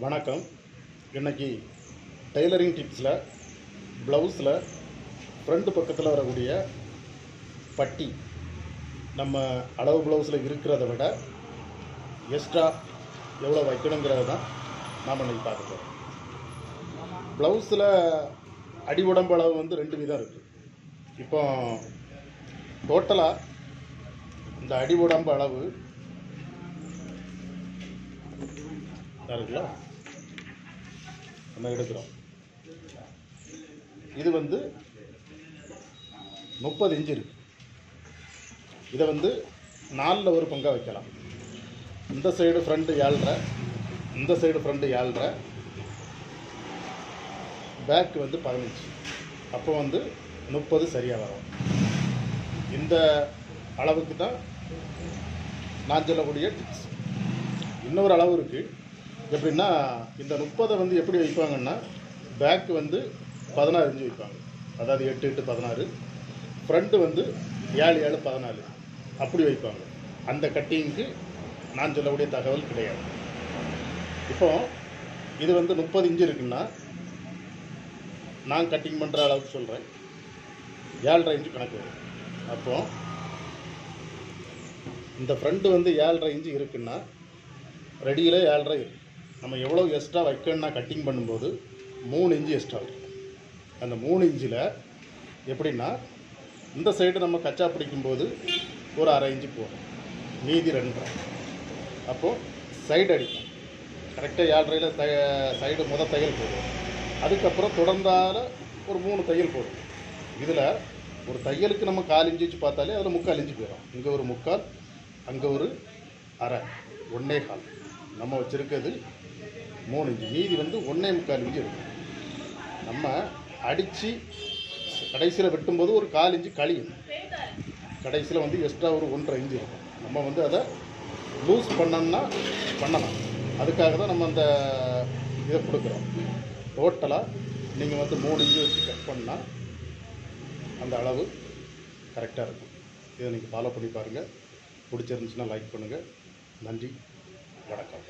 வணக்கம். இன்னைக்கு டெய்லரிங் டிப்ஸில் ப்ளவுஸில் ஃப்ரண்ட் பக்கத்தில் வரக்கூடிய பட்டி நம்ம அளவு ப்ளவுஸில் இருக்கிறத விட எக்ஸ்ட்ரா எவ்வளோ வைக்கணுங்கிறது தான் நாம் இன்னைக்கு பார்க்க போகிறோம். ப்ளவுஸில் அடி உடம்பு அளவு வந்து 2 விதம் இருக்குது. இப்போ டோட்டலாக இந்த அடி உடம்பு அளவு இருக்குல்ல, நம்ம எடுக்கிறோம். இது வந்து 30 இன்ச்சு இருக்குது. இதை வந்து 4ல் ஒரு பங்காக வைக்கலாம். இந்த சைடு ஃப்ரண்ட்டு 7.5, இந்த சைடு ஃப்ரண்ட்டு 7.5, பேக் வந்து 15. அப்போ வந்து 30 சரியாக வரும். இந்த அளவுக்கு தான் நான் சொல்லக்கூடிய டிப்ஸ். இன்னொரு அளவு இருக்குது. எப்படின்னா, இந்த 30 வந்து எப்படி வைப்பாங்கன்னா, பேக்கு வந்து 16 இன்ச்சு வைப்பாங்க. அதாவது 8 8 16, ஃப்ரண்ட்டு வந்து 7 7 14 அப்படி வைப்பாங்க. அந்த கட்டிங்க்கு நான் சொல்லக்கூடிய தகவல் கிடையாது. இப்போ இது வந்து 30 இன்ச்சு இருக்குன்னா, நான் கட்டிங் பண்ணுற அளவுக்கு சொல்கிறேன். 7.5 இன்ச்சு கணக்கு வரும். அப்போது இந்த ஃப்ரண்ட்டு வந்து 7.5 இன்ச்சு இருக்குன்னா, ரெடியில் 7.5 இருக்குது. நம்ம எவ்வளோ எக்ஸ்ட்ரா வைக்கணும்னா கட்டிங் பண்ணும்போது 3 இன்ச்சு எக்ஸ்ட்ரா இருக்கும். அந்த 3 இன்ச்சில் எப்படின்னா, இந்த சைடு நம்ம கச்சா பிடிக்கும்போது ஒரு 1/2 இன்ச்சு போகும், மீதி 2.5. அப்போது சைடு அடிக்கும். கரெக்டாக 7.5ல் சைடு முதல் தையல் போடுவோம். அதுக்கப்புறம் தொடர்ந்தால ஒரு 3 தையல் போடுவோம். இதில் ஒரு தையலுக்கு நம்ம 1/4 இன்ச்சு வச்சு பார்த்தாலே அதில் 3/4 இன்ச்சு போயிடும். இங்கே ஒரு 3/4, அங்கே ஒரு 1/2, 1.25. நம்ம வச்சுருக்கிறது 3 இன்ச்சு, மீதி வந்து 1.25 இன்ச்சு இருக்கும். நம்ம அடித்து கடைசியில் வெட்டும்போது ஒரு 1/4 இன்ச்சு கழியும். கடைசியில் வந்து எக்ஸ்ட்ரா ஒரு 1.5 இன்ச்சு இருக்கும். நம்ம வந்து அதை லூஸ் பண்ணோம்னா பண்ணலாம். அதுக்காக தான் நம்ம அந்த இதை கொடுக்குறோம். டோட்டலாக நீங்கள் வந்து 3 இன்ச்சு வச்சு கட் பண்ணால் அந்த அளவு கரெக்டாக இருக்கும். இதை நீங்கள் ஃபாலோ பண்ணி பாருங்கள். பிடிச்சிருந்துச்சுன்னா லைக் பண்ணுங்கள். நன்றி, வணக்கம்.